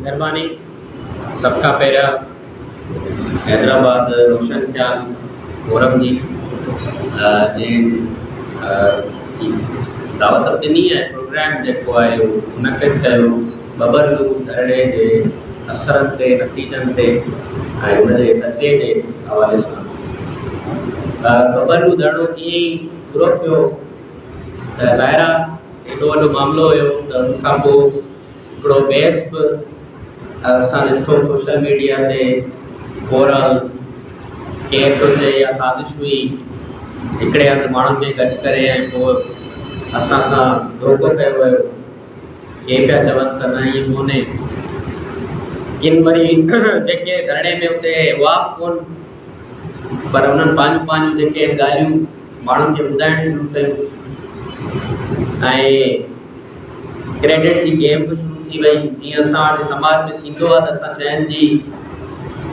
महिरबानी। सबका पहिरियां हैदराबाद रोशन ख्याल फोरम जी जंहिं दावत ॾिनी आहे प्रोग्राम जेको आहे उहो मुनक़िद कयो बबरलू धरणे जे असरनि ते नतीजनि ते ऐं उनजे नतीजे जे हवाले सां। बबरलू धरणो जीअं ई पूरो थियो त ज़ाहिर आहे एॾो वॾो मामिलो हुयो त उनखां पोइ हिकिड़ो बहस बि असां ॾिठो सोशल मीडिया ते ओवरऑल केर थो चए या साज़िश हुई हिकिड़े हंधि माण्हुनि खे गॾु करे ऐं पोइ असां सां धोखो कयो वियो। के पिया चवनि त न ईअं कोन्हे, किन वरी जेके धरणे में उते हुआ बि कोन, पर उन्हनि पंहिंजूं पंहिंजूं जेके ॻाल्हियूं माण्हुनि खे ॿुधाइण शुरू कयूं ऐं क्रेडिट जी गेम बि शुरू थी वई। जीअं असां वटि समाज में थींदो आहे त असां शयुनि जी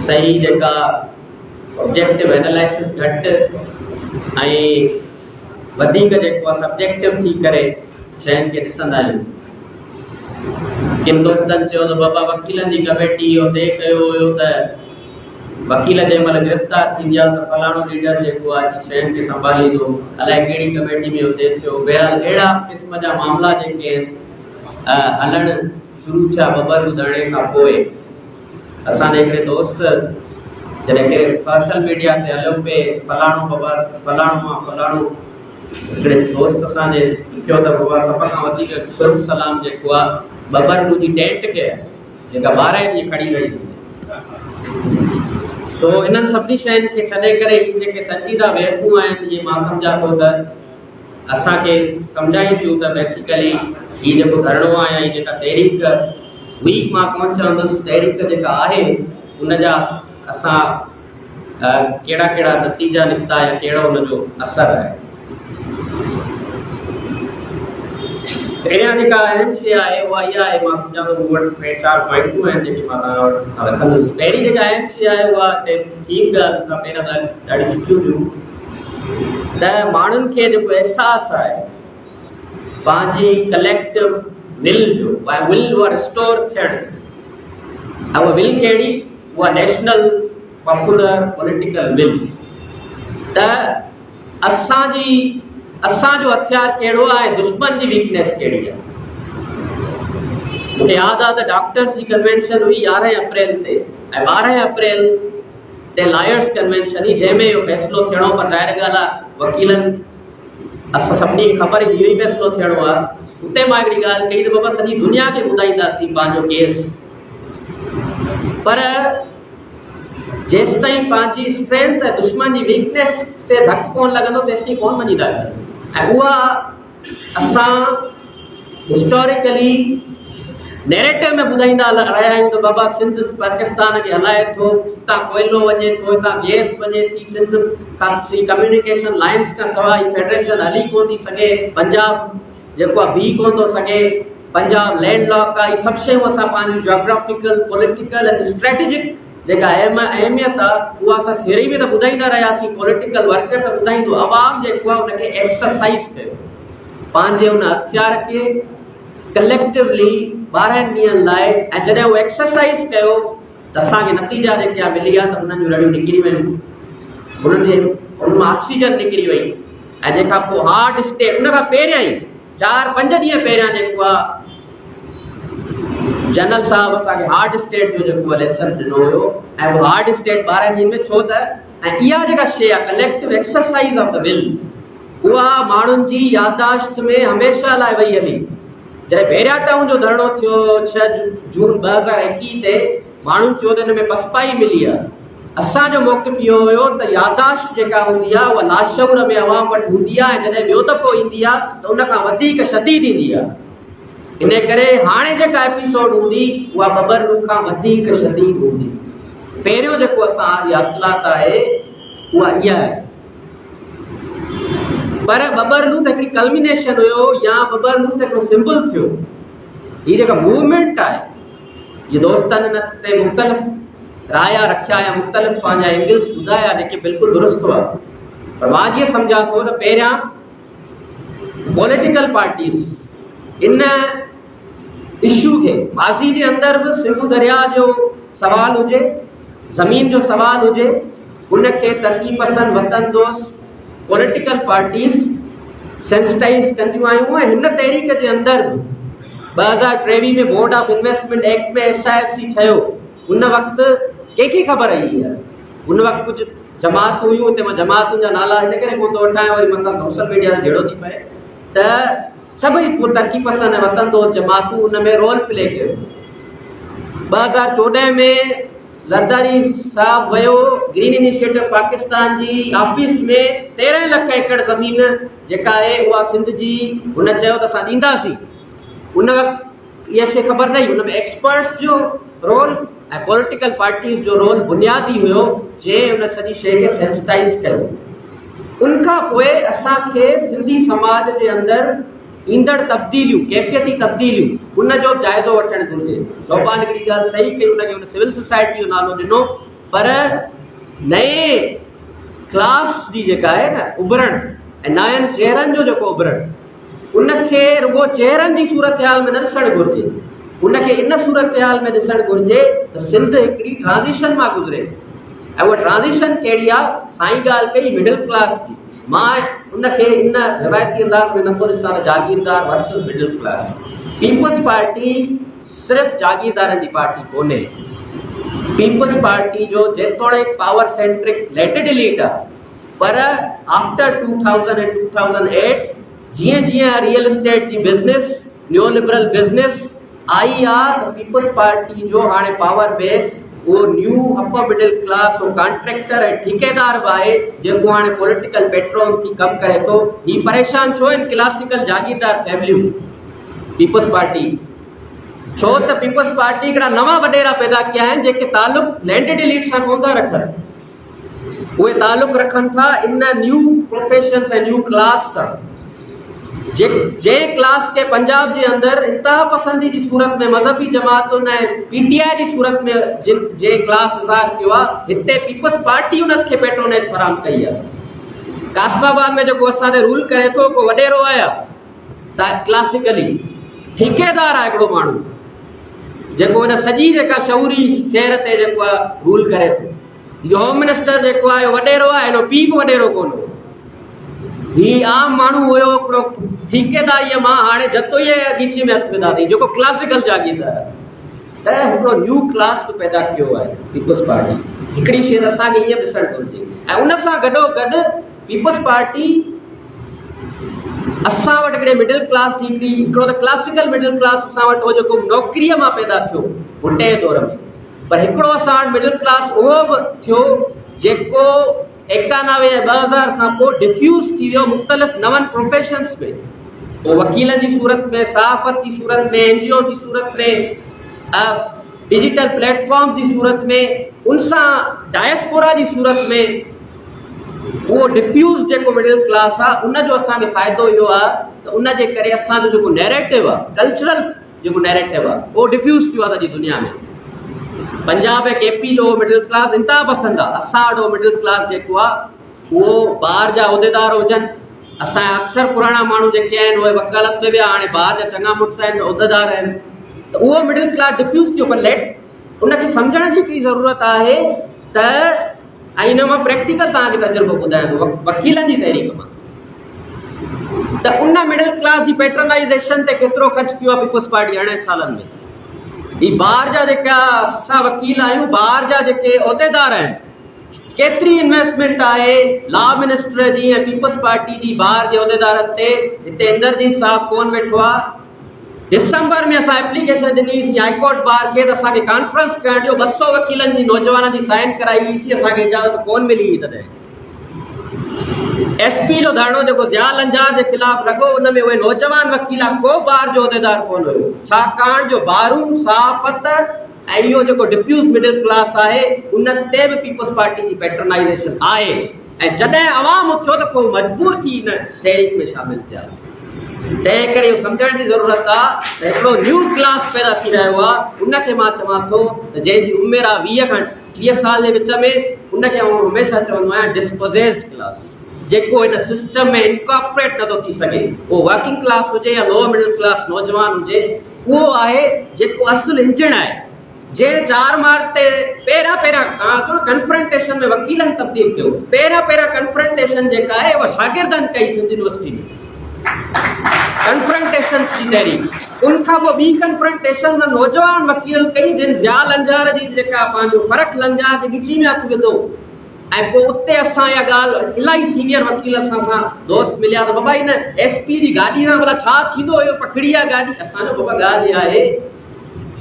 सही जेका ऑब्जेक्टिव एनालिसिस घटि ऐं वधीक जेको आहे सब्जेक्टिव थी करे शयुनि खे ॾिसंदा आहियूं। किन दोस्तनि चयो त बाबा वकीलनि जी कमेटी इहो तइ कयो हुयो त वकील जंहिं महिल गिरफ़्तार थींदा त फलाणो लीडर जेको आहे शयुनि खे संभालींदो, अलाए कहिड़ी कमेटी में उते थियो। बहरहाल अहिड़ा क़िस्म जा मामला जेके हलणु शुरू थिया बबरलू धरणे खां पोइ। असांजे हिकिड़े दोस्त जॾहिं सोशल मीडिया ते हलियो पिए फलाणो बबर फलाणो मां फलाणो, हिकिड़े दोस्त असांजे लिखियो त बाबा सभ खां वधीक सुर्ग सलाम जेको आहे बबरलू जी टेंट खे आहे जेका 12 ॾींहं खड़ी रही। सो इन्हनि सभिनी शयुनि खे छॾे करे ही जेके संजीदा वेहकूं आहिनि इहे मां सम्झां थो त असांखे सम्झाइनि थियूं त बेसिकली ही जेको धरणो आहे या जेका तहरीक वीक मां कोन चवंदुसि, तहरीक जेका आहे उन जा असां कहिड़ा कहिड़ा नतीजा निकिता या कहिड़ो उनजो असरु आहे। पहिरियां जेका अहम शइ आहे उहा इहा आहे, मां सम्झां थो मूं वटि 4 पॉइंटूं आहिनि जेके मां तव्हां वटि रखंदुसि। पहिरीं जेका अहम शइ आहे उहा ठीकु ॻाल्हि पहिरियां ॾाढी सुठियूं हुयूं त माण्हुनि खे जेको अहसासु आहे पंहिंजी कलेक्टिव विल जो विल उहा रिस्टोर थियणु, ऐं उहा विल कहिड़ी, उहा नेशनल पॉपुलर पॉलिटिकल विल। त असांजो हथियार कहिड़ो आहे, दुश्मन जी वीकनेस कहिड़ी आहे। मूंखे यादि आहे त डॉक्टर्स जी कन्वेंशन हुई 11 अप्रैल ते ऐं 12 अप्रैल ते लॉयर्स कन्वेंशन हुई जंहिंमें इहो फ़ैसिलो थियणो, पर ज़ाहिर ॻाल्हि आहे वकीलनि असां सभिनी खे ख़बर ई इहो ई फ़ैसिलो थियणो आहे। उते मां हिकिड़ी ॻाल्हि कई त बाबा सॼी दुनिया खे ॿुधाईंदासीं पंहिंजो केस, पर जेसि ताईं पंहिंजी स्ट्रेंथ ऐं दुश्मन जी वीकनेस ते धकु कोन लॻंदो तेसि ताईं कोन मञीदा। ऐं उहा असां हिस्टोरिकली नैरेटिव में ॿुधाईंदा रहिया आहियूं त बाबा सिंध पाकिस्तान खे हलाए थो, हितां कोयलो वञे थो, हितां गैस वञे थी, सिंध खां कम्युनिकेशन लाइन्स खां सवाइ फेडरेशन हली कोन थी सघे, पंजाब जेको आहे बीह कोन थो सघे, पंजाब लैंड लॉक आहे। इहे सभु शयूं असां पंहिंजूं जोग्राफिकल पॉलिटिकल ऐं स्ट्रेटेजिक जेका अहमियत आहे उहा असां थियरी में त ॿुधाईंदा रहियासीं, पॉलिटिकल वर्कर त ॿुधाईंदो, अवाम जेको आहे उनखे एक्सरसाइज़ कयो, पंहिंजे उन हथियार खे कलेक्टिवली 12 ॾींहंनि लाइ। ऐं जॾहिं उहो एक्सरसाइज़ कयो त असांखे नतीजा जेके आहे मिली आहे त उन्हनि जूं रड़ियूं निकिरी वियूं, उन मां ऑक्सीजन निकिरी वई। ऐं जेका पोइ हार्ड स्टेट उन खां पहिरियां ई 4-5 ॾींहं पहिरियां जेको आहे जनरल साहब असांखे हार्ड स्टेट जो जेको लेसन ॾिनो हुयो, ऐं उहो हार्ड स्टेट 12 ॾींहंनि में छो त ऐं इहा जेका शइ आहे कलेक्टिव एक्सरसाइज़ ऑफ द विल उहा माण्हुनि जी याददाश्त में हमेशह लाइ वई हली। जॾहिं भेरिया टाउन जो धरणो थियो 6 जून 2021 ते माण्हुनि चयो त हिन में पसपाई मिली आहे। असांजो मौक़िफ़ इहो हुयो त याददाश्त जेका हूंदी आहे उहा लाशऊर में अवाम वटि हूंदी आहे, ऐं जॾहिं ॿियो दफ़ो ईंदी आहे त उन खां वधीक शदीद ईंदी आहे। इन करे हाणे जेका एपिसोड हूंदी उहा बबरलू खां वधीक शदीद हूंदी। पहिरियों जेको असां असलात आहे उहा इहा आहे, पर बबरलू त हिकिड़ी कल्मिनेशन हुयो या बबरलू त हिकिड़ो सिंबल थियो। हीअ जेका मूवमेंट आहे जीअं दोस्तनि हिन ते मुख़्तलिफ़ राया रखिया या मुख़्तलिफ़ पंहिंजा एंगल्स ॿुधाया जेके बिल्कुलु दुरुस्त हुआ, पर मां जीअं सम्झां थो त पहिरियां पॉलिटिकल पार्टीज़ इन इशू खे माज़ी जे अंदरि बि सिंधु दरिया जो सवाल हुजे, ज़मीन जो सवाल हुजे, उनखे तरक़ी पसंद वतन दोस्त पॉलिटिकल पार्टीज़ सेंसिटाइज़ कंदियूं आहियूं। ऐं हिन तहरीक जे अंदरि 2023 में बोर्ड ऑफ इन्वेस्टमेंट एक्ट में SIFC ठहियो। उन वक़्तु कंहिंखे ख़बर आई आहे? उन वक़्तु कुझु जमात हुयूं, हुते मां जमातुनि जा नाला इन करे कोन थो वठां, वरी मतिलबु सोशल मीडिया ते जहिड़ो थी पए त सभई तरक़ी पसंद ऐं वतन दोस्त जमातूं उन में रोल प्ले कयो। 2014 में ज़रदारी साहब वियो ग्रीन इनिशिएटिव पाकिस्तान जी ऑफिस में 13 लाख एकड़ ज़मीन जेका आहे उहा सिंध जी, हुन चयो त असां ॾींदासीं। उन वक़्तु इहा शइ ख़बर न हुई। उन में एक्सपर्ट्स जो रोल ऐं पॉलिटिकल पार्टीज़ जो रोल बुनियादी हुयो, जंहिं उन सॼी शइ खे सेंसिटाइज़ कयो। उनखां पोइ असांखे सिंधी समाज जे अंदरि ईंदड़ तब्दीलियूं, कैफ़ियती तब्दीलियूं, उन जो जाइज़ो वठणु घुरिजे। लोपान हिकिड़ी ॻाल्हि सही कई, उनखे उन सिविल सोसाइटी जो नालो ॾिनो, पर नए क्लास जी जेका आहे न उभरण ऐं नयनि चेहरनि जो जेको उभरण, उनखे रुगो चेहरनि जी सूरत हाल में न ॾिसणु घुरिजे। उनखे इन सूरत हाल में ॾिसणु घुरिजे त सिंध हिकिड़ी ट्रांज़िशन मां गुज़रे थी। ऐं उहा ट्रांज़िशन कहिड़ी आहे? साईं ॻाल्हि कई मिडिल क्लास जी। मां उनखे इन रिवायती अंदाज़ में नथो ॾिसां त जागीरदार versus middle class. Peoples Party सिर्फ़ु जागीरदारनि जी पार्टी कोन्हे। पीपल्स पार्टी जो जेतोणीकि पावर सेंट्रिक लेटेड एलीट आहे, पर आफ्टर 2000 ऐं 2008 जीअं जीअं रियल एस्टेट जी बिज़नेस, न्यू लिबरल बिज़नेस आई आहे, त पीपल्स पार्टी जो हाणे पावर बेस उहो न्यू अपर मिडिल क्लास, उहो कॉन्ट्रेक्टर ऐं ठेकेदार बि आहे, जेको हाणे पॉलिटिकल पेट्रोल थी कमु करे थो। ही परेशान छो आहिनि क्लासिकल जागीरदार फैमिलियूं? पीपल्स पार्टी छो त पीपल्स पार्टी हिकिड़ा नवां वॾेरा पैदा कया आहिनि जेके तालुक़ु लैंडेड एलीट सां कोन था रखनि। उहे तालुक़ु रखनि था इन न्यू प्रोफेशन्स ऐं न्यू क्लास सां। जंहिं क्लास के पंजाब जे अंदरि इंतहा पसंदी जी सूरत में मज़हबी जमातुनि ऐं PTI जी सूरत में जंहिं क्लास ज़ाहिर कयो आहे, हिते पीपल्स पार्टी उनखे पेट्रोनेज फराहम कई आहे। कासमाबाद में जेको असांखे रूल करे थो, को वॾेरो आहे त क्लासिकली ठेकेदार आहे हिकिड़ो माण्हू, जेको हिन सॼी जेका शहूरी शहर ते जेको आहे रूल करे थो। इहो होम मिनिस्टर जेको आहे वॾेरो आहे, हिन पीउ बि वॾेरो कोन हो। ही आम माण्हू हुयो हिकिड़ो ठेकेदारीअ मां, हाणे जतो ई अगीची में हथु विधा अथई, जेको क्लासिकल जागीरदार आहे। त हिकिड़ो न्यू क्लास बि पैदा कयो आहे पीपल्स पार्टी। हिकिड़ी शइ असांखे ईअं ॾिसणु घुरिजे। ऐं उन सां गॾोगॾु पीपल्स पार्टी असां वटि हिकिड़े मिडिल क्लास जी हिकिड़ो त क्लासिकल मिडिल क्लास असां वटि हो जेको नौकिरीअ मां पैदा थियो हुटे दौर में, पर हिकिड़ो असां वटि मिडिल क्लास उहो बि थियो जेको 91 ऐं 2000 खां पोइ डिफ्यूज़ थी वियो मुख़्तलिफ़ नवनि प्रोफेशन्स में। पोइ वकीलनि जी सूरत में, सहाफ़त जी सूरत में, NGO जी सूरत में, डिजिटल प्लेटफॉर्म जी सूरत में, उन सां डायस्पोरा जी सूरत में, उहो डिफ्यूज़ जेको मिडिल क्लास आहे उनजो असांखे फ़ाइदो इहो आहे त उन जे करे असांजो जेको नैरेटिव आहे, कल्चरल जेको नैरेटिव आहे, उहो डिफ्यूज़ थियो आहे सॼी दुनिया में। पंजाब ऐं KP जो मिडिल क्लास इंतहा पसंदि आहे। असां वटि मिडिल क्लास जेको आहे उहो ॿाहिरि जा उहिदेदार हुजनि। असांजा अक्सर पुराणा माण्हू जेके आहिनि उहे वकालत में विया, हाणे ॿाहिरि जा चङा मुड़ुस आहिनि, उहिदेदार आहिनि। त उहो मिडिल क्लास डिफ्यूज़ थियो, पर उनखे सम्झण जी हिकिड़ी ज़रूरत आहे त ऐं हिन मां प्रैक्टिकल तव्हांखे तजुर्बो ॿुधायां थो वकीलनि जी तहरीक मां, त उन मिडिल क्लास जी पैट्रनाइज़ेशन ते केतिरो ख़र्च कयो आहे पीपल्स पार्टी 18 सालनि में। ही ॿाहिरि जा जेका असां वकील आहियूं, ॿाहिरि जा जेके उहिदेदार आहिनि, केतिरी इन्वेस्टमेंट आहे लॉ मिनिस्टर जी ऐं पीपल्स पार्टी जी ॿाहिरि जे उहिदेदारनि ते। हिते इंदरजीत साहब कोन वेठो आहे। दिसंबर में असां एप्लीकेशन ॾिनीसीं हाईकोर्ट बार खे त असांखे कॉन्फ्रेंस करणु ॾियो, 200 वकीलनि जी नौजवाननि जी साइन कराई हुईसीं, असांखे इजाज़त कोन मिली हुई। तॾहिं SP जो धरणो जेको ज़िया लंजार जे ख़िलाफ़ लॻो, उन में उहे नौजवान वकील को ॿाहिरि जो उहिदेदार कोन हुयो, छाकाणि जो बारू सहाफ़त ऐं इहो जेको डिफ्यूज़ मिडिल क्लास आहे उन ते बि पीपल्स पार्टी जी पैट्रनाइज़ेशन आहे। ऐं जॾहिं अवाम उथियो त पोइ मजबूर थी हिन तहरीक में शामिल थिया। तंहिं करे इहो सम्झण जी ज़रूरत आहे त हिकिड़ो न्यू क्लास पैदा थी रहियो आहे। उनखे मां चवां थो त जंहिंजी उमिरि आहे 20 खां 30 साल जे विच में, उनखे आउं हमेशह चवंदो आहियां डिस्पोजेस्ड क्लास। जेको इन सिस्टम में इनकॉर्पोरेट नथो थी सघे, वो वर्किंग क्लास हुजे या लो मिडिल क्लास नौजवान हुजे, उहो आहे जेको असुल इंजण आहे, जे चार मार ते पहिरियां तव्हां चओ कन्फ्रंटेशन में वकीलनि तब्दील कयो, पहिरियां कन्फ्रंटेशन जेका आहे उहा शागिर्दनि कई सिंध यूनिवर्सिटी में कन्फ्रंटेशन जी तहरीक, उनखां पोइ ॿी कन्फ्रंटेशन में नौजवान वकील कई जिन ज़िया लंजार जी जेका पंहिंजो फ़र्क़ लंजार जे गिची में हथु विधो, ऐं पोइ उते असां इहा ॻाल्हि इलाही सीनियर वकील असां सां दोस्त मिलिया त बाबा इन SP जी गाॾी सां भला छा थींदो हुयो, पकड़ी आहे गाॾी। असांजो बाबा ॻाल्हि इहा आहे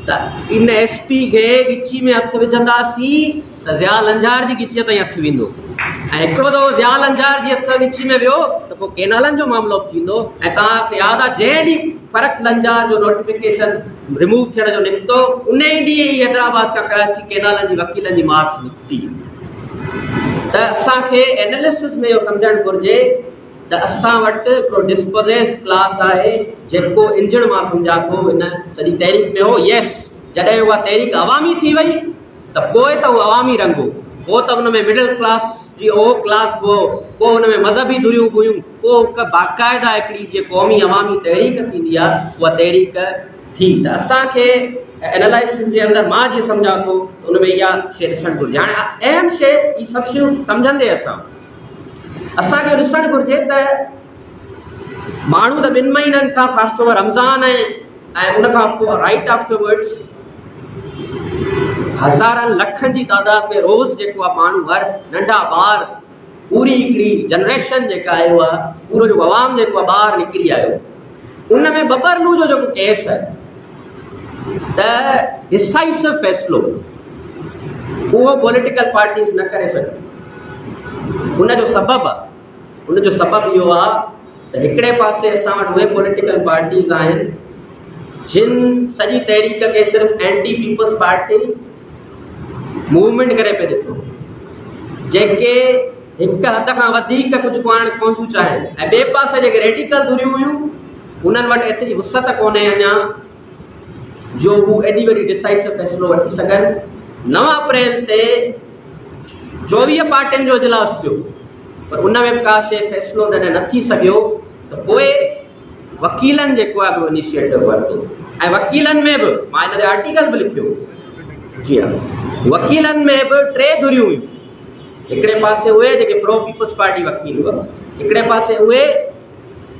त इन SP खे गिची में हथु विझंदासीं त ज़िया लंजार जी गिचीअ ताईं हथु वेंदो, ऐं हिकिड़ो दफ़ो ज़िया लंजार जी हथु गिची में वियो त पोइ केनालनि जो मामिलो बि थींदो। ऐं तव्हांखे यादि आहे जंहिं ॾींहुं फ़र्क़ लंजार जो नोटिफिकेशन रिमूव थियण जो निकितो, उन ई ॾींहुं ई हैदराबाद खां कराची केनालनि जी वकीलनि जी मार्च निकिती। त असांखे एनालिसिस में इहो सम्झणु घुरिजे त असां वटि हिकिड़ो डिस्पोजेस क्लास आहे जेको इंजण मां सम्झां थो इन सॼी तहरीक में हो। यस, जॾहिं उहा तहरीक अवामी थी वई त पोइ त उहो अवामी रंग हो, पोइ त उन में मिडिल क्लास जी उहो क्लास हो, पोइ हुन में मज़हबी धुरियूं हुयूं, पोइ हिकु बाक़ाइदा हिकिड़ी जीअं क़ौमी अवामी तहरीक थींदी आहे उहा तहरीक थी। त असांखे एनालाइसिस जे अंदरि मां जीअं सम्झां थो उन में इहा शइ ॾिसणु घुरिजे। हाणे अहम शइ इहे सभु शयूं सम्झंदे असांखे ॾिसणु घुरिजे त माण्हू त 2 महीननि खां ख़ासि तौर रमज़ान ऐं उन खां पोइ राइट आफ्टरवर्ड्स हज़ारनि लखनि जी तादाद में रोज़ जेको आहे माण्हू हर नंढा ॿार पूरी हिकिड़ी जनरेशन जेका आहे उहा पूरो जो अवाम जेको आहे ॿाहिरि निकिरी आयो। उन में बबरलू जो जेको केस आहे त डिसाइसिव फ़ैसिलो उहो पॉलिटिकल पार्टीज़ न करे सघे। उनजो सबबु इहो आहे त हिकिड़े पासे असां वटि उहे पॉलिटिकल पार्टीज़ आहिनि जिन सॼी तहरीक खे सिर्फ़ु एंटी पीपल्स पार्टी मूवमेंट करे पियो ॾिठो, जेके हिकु हद खां वधीक कुझु करणु कोन थियूं चाहिनि, ऐं ॿिए पासे जेके रेडिकल धुरियूं हुयूं उन्हनि वटि एतिरी वुसत कोन्हे अञा जो हू एॾी वॾी डिसाइसिव फ़ैसिलो वठी सघनि। 9 अप्रैल ते 24 पार्टियुनि जो इजलास थियो, पर उन में का शइ फ़ैसिलो जॾहिं न थी सघियो त पोइ वकीलनि जेको आहे हिकिड़ो इनिशिएटिव वरितो, ऐं वकीलनि में बि मां हिन ते आर्टिकल बि लिखियो। जी हा, वकीलनि में बि 3 धुरियूं हुयूं। हिकिड़े पासे उहे जेके प्रो पीपल्स पार्टी वकील हुआ, हिकिड़े पासे उहे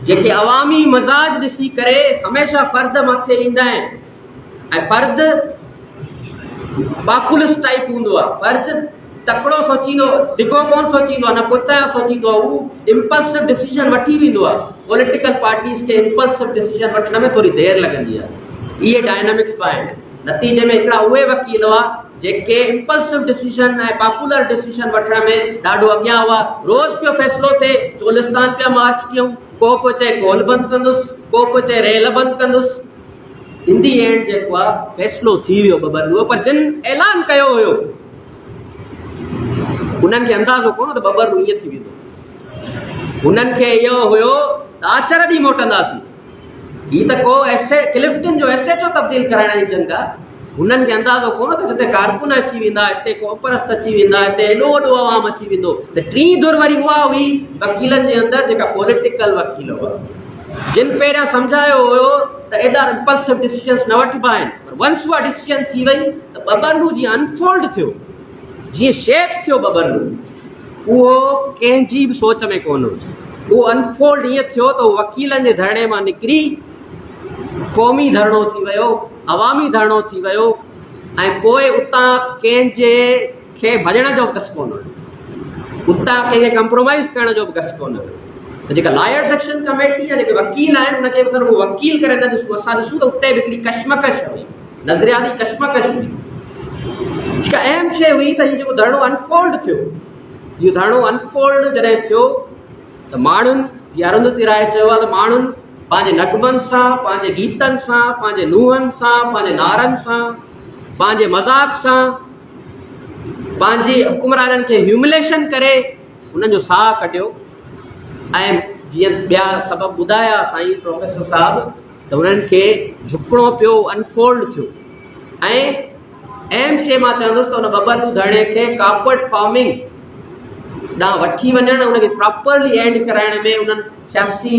जेके अवामी मज़ाज ॾिसी करे हमेशह फ़र्द मथे ईंदा आहिनि, ऐं फ़र्द पॉपुलिस्ट टाइप हूंदो आहे, फ़र्द तकिड़ो सोचींदो, धिको कोन सोचींदो आहे, न पुठियां सोचींदो आहे, हू इम्पल्सिव डिसीजन वठी वेंदो आहे। पॉलिटिकल पार्टीज़ खे इम्पल्सिव डिसीजन वठण में थोरी देरि लॻंदी आहे। इहे डायनामिक्स बि आहिनि। नतीजे में हिकिड़ा उहे वकील हुआ जेके इम्पल्सिव डिसीजन ऐं पॉपुलर डिसीजन वठण में ॾाढो अॻियां हुआ। रोज़ पियो फ़ैसिलो थिए, चोलिस्तान पिया मार्च थियूं, को चए कोल बंदि कंदुसि, को चए रेल बंदि कंदुसि। इन दी एंड जेको आहे फ़ैसिलो थी वियो बबरलूअ, पर जिन ऐलान कयो हुयो उन्हनि खे अंदाज़ो कोन त बबरलू ईअं थी वेंदो। उन्हनि खे इहो हुयो त आचर ॾींहुं मोटंदासीं, हीअ त को एसे क्लिफ्टन जो एसे जो तब्दील कराइण जी जंग आहे। हुननि खे अंदाज़ो कोन त जिते कारकुन अची वेंदा, हिते कोपरस्त अची वेंदा, हिते एॾो वॾो अवाम अची वेंदो। त टीं धुर वरी उहा हुई वकीलनि जे अंदरि जेका पॉलिटिकल वकील हुआ, जिन पहिरियां सम्झायो हुयो त एॾा इम्पल्सिव डिसीजन्स न वठिबा आहिनि, पर वंस उहा डिसीजन थी वई त बबरलू जीअं अनफोल्ड थियो, जीअं शेप थियो बबरलू, उहो कंहिंजी बि सोच में कोन हो। उहो अनफोल्ड ईअं थियो त उहो वकीलनि जे धरणे मां निकिरी क़ौमी धरणो थी वियो, अवामी धरणो थी वियो, ऐं पोइ उतां कंहिंजे खे भॼण जो बि कस कोन हुयो, उतां कंहिंखे कंप्रोमाइज़ करण जो बि कस कोन हुयो। त जेका लायर सेक्शन कमेटी या जेके वकील आहिनि उनखे बि असां वकील करे न ॾिसूं, असां ॾिसूं त उते बि हिकिड़ी कशमकश हुई, नज़रियाती कशमकश हुई। जेका अहम शइ हुई त हीउ जेको धरणो अनफोल्ड थियो, इहो धरणो अनफोल्ड जॾहिं थियो त माण्हुनि अरुंधती राय चयो आहे त माण्हुनि पंहिंजे नगमनि सां, पंहिंजे गीतनि सां, पंहिंजे नुंहंनि सां, पंहिंजे नारनि सां, पंहिंजे मज़ाक सां, पंहिंजी हुकुमराननि खे ह्यूमिलेशन करे उन्हनि जो साहु कढियो। ऐं जीअं ॿिया सबब ॿुधाया साईं प्रोफेसर साहब, त उन्हनि खे झुकणो पियो, अनफोल्ड थियो। ऐं अहम शइ मां चवंदुसि त हुन बबरलू धरणे खे कार्पोरेट फार्मिंग ॾांहुं वठी वञणु, उनखे प्रॉपरली एंड कराइण में उन्हनि सियासी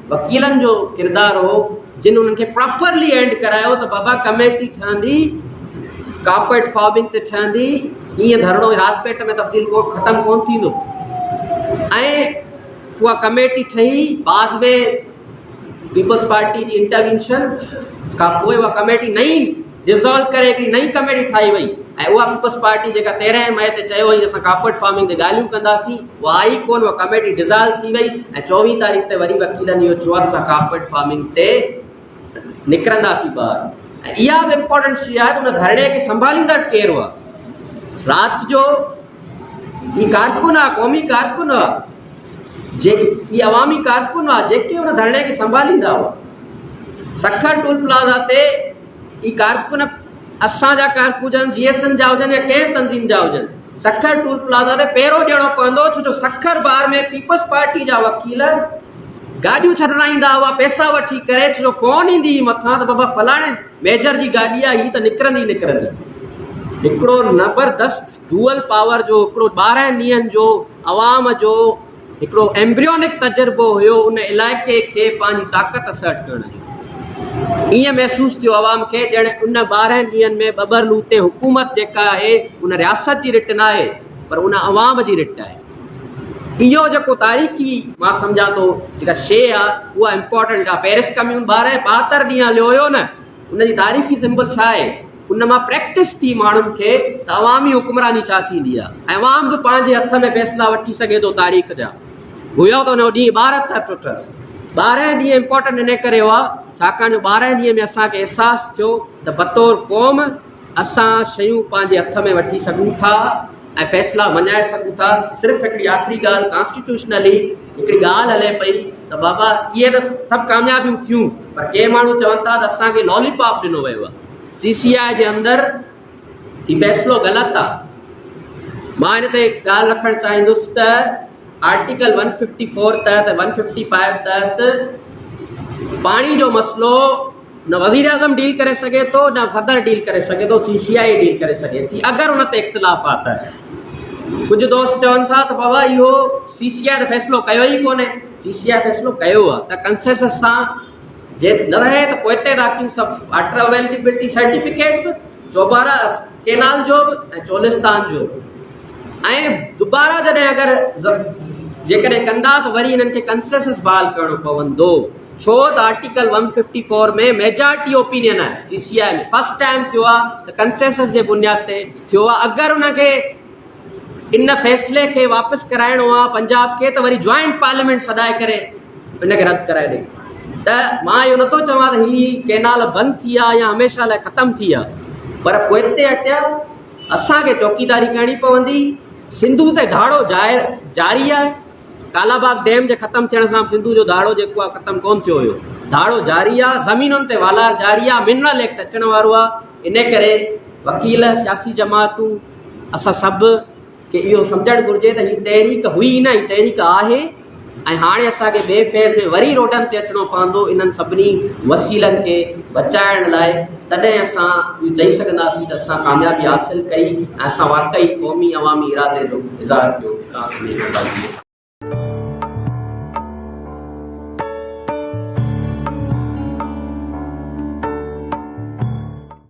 वकीलनि जो किरदारु हो, जिन उन्हनि खे प्रॉपरली एंड करायो त बाबा कमेटी ठहंदी, कार्पेट फार्मिंग ते ठहंदी, ईअं धरणो रात पेट में तब्दील को ख़तमु कोन थींदो। ऐं उहा कमेटी ठही, बाद में पीपल्स पार्टी जी इंटरवेंशन खां पोइ उहा कमेटी नई डिज़ोल्व करे हिकिड़ी नई कमेटी ठाही वई, ऐं उहा पीपल्स पार्टी जेका 13 मई ते चयो हुई असां कार्पेट फार्मिंग ते ॻाल्हियूं कंदासीं, उहा आई कोन, उहा कमेटी डिज़ोल्व थी वई, ऐं 24 तारीख़ ते वरी वकीलनि इहो चयो असां कार्पेट फार्मिंग ते निकिरंदासीं ॿाहिरि। ऐं इहा बि इम्पोर्टेंट शइ आहे त उन धरणे खे संभालींदड़ केरु हुआ। राति जो ही कारकुन आहे, क़ौमी कारकुन आहे, ही अवामी कारकुन आहे जेके उन धरणे खे संभालींदा हुआ। सखर टोल प्लाज़ा ते ही कारकुन असांजा कारकुन GSN जा हुजनि या कंहिं तंज़ीम जा हुजनि, सखर टोल प्लाज़ा ते पहिरों ॾियणो पवंदो, छो जो सखर बार में पीपल्स पार्टी जा वकील गाॾियूं छॾाईंदा हुआ पैसा वठी करे, छो जो फ़ोन ईंदी हुई मथां त बाबा फलाणे मेजर जी गाॾी आहे, हीअ त निकिरंदी। हिकिड़ो ज़बरदस्त डुअल पावर जो, हिकिड़ो 12 ॾींहंनि जो अवाम जो हिकिड़ो एम्ब्रियोनिक तजुर्बो हुयो उन इलाइक़े खे पंहिंजी ताक़त असर्ट करण जो। ईअं महसूसु थियो अवाम खे ॼण उन 12 ॾींहंनि में बबरलूते हुकूमत जेका आहे उन रियासत जी रिट न आहे, पर उन अवाम जी रिट आहे। इहो जेको तारीख़ी मां सम्झां थो जेका शइ आहे उहा इम्पोर्टेंट आहे। पेरिस कम्यून 72 ॾींहं हलियो हुयो न, उनजी तारीख़ी सिंबल छा आहे, उन मां प्रैक्टिस थी माण्हुनि खे त अवामी हुकुमरानी छा थींदी आहे, ऐं अवाम बि पंहिंजे हथ में फ़ैसिला वठी सघे थो तारीख़ जा। हुयो त उन ॾींहुं 12 था टुटनि। 12 ॾींहं इम्पोर्टेंट इन करे हुआ छाकाणि जो 12 ॾींहं में असांखे अहसासु थियो त बतौर क़ौम असां शयूं पंहिंजे हथ में वठी सघूं था ऐं फ़ैसिला मञाए सघूं था। सिर्फ़ु हिकिड़ी आख़िरी ॻाल्हि कॉन्स्टिट्यूशनली हिकिड़ी ॻाल्हि हले पई त बाबा इहे त सभु कामयाबियूं थियूं, पर के माण्हू चवनि था त असांखे लॉलीपॉप ॾिनो वियो आहे CCI जे अंदरि, ही फ़ैसिलो ग़लति आहे। मां हिन ते ॻाल्हि रखणु चाहींदुसि त आर्टिकल 154 तहत 155 तहत पाणी जो मसइलो न वज़ीर आज़म डील करे सघे थो, न सदर डील करे सघे थो, CCI डील करे सघे थी अगरि उन ते इख़्तिलाफ़ आहे त। कुझु दोस्त चवनि था त बाबा इहो CCI त फ़ैसिलो कयो ई कोन्हे। CCI फ़ैसिलो कयो आहे त कंसेंसस सां जे न रहे त पोइ हिते राखियूं सभु वाटर अवेलेबिलिटी सर्टिफिकेट बि, चौबारा केनाल जो बि ऐं चोलिस्तान जो बि, ऐं दुबारा जॾहिं अगरि जेकॾहिं कंदा त वरी हिननि खे कंसेंसस बहाल करणो पवंदो, छो त आर्टिकल 154 में मेजॉरिटी ओपिनियन आहे CCI में। फर्स्ट टाइम थियो आहे त कंसेंसस जे बुनियाद ते थियो आहे। अगरि उनखे इन फ़ैसिले खे वापसि कराइणो आहे पंजाब खे त वरी जॉइंट पार्लियामेंट सॾाए करे इनखे रद्द कराए ॾे। त मां इहो नथो चवां त हीअ केनाल बंदि थी आहे या हमेशह लाइ ख़तमु थी आहे, पर पोइ हिते अटिया असांखे चौकीदारी करणी पवंदी। सिंधू ते धाड़ो जारी आहे। कालाबाग डैम जे ख़तमु थियण सां सिंधू जो धाड़ो जेको आहे ख़तमु कोन थियो हुयो, धाड़ो जारी आहे। ज़मीनुनि ते वालार जारी आहे। मिनरल एक्ट अचण वारो आहे। इन करे वकील, सियासी जमातूं, असां सभु खे इहो सम्झणु घुरिजे त हीअ तहरीक हुई न, हीअ तहरीक आहे ऐं हाणे असांखे ॿिए फेज़ में वरी रोडनि ते अचिणो पवंदो इन्हनि सभिनी वसीलनि खे बचाइण लाइ। तॾहिं असां इहो चई सघंदासीं त असां कामयाबी हासिलु कई ऐं असां वाक़ई क़ौमी अवामी इरादे जो इज़हार कयो।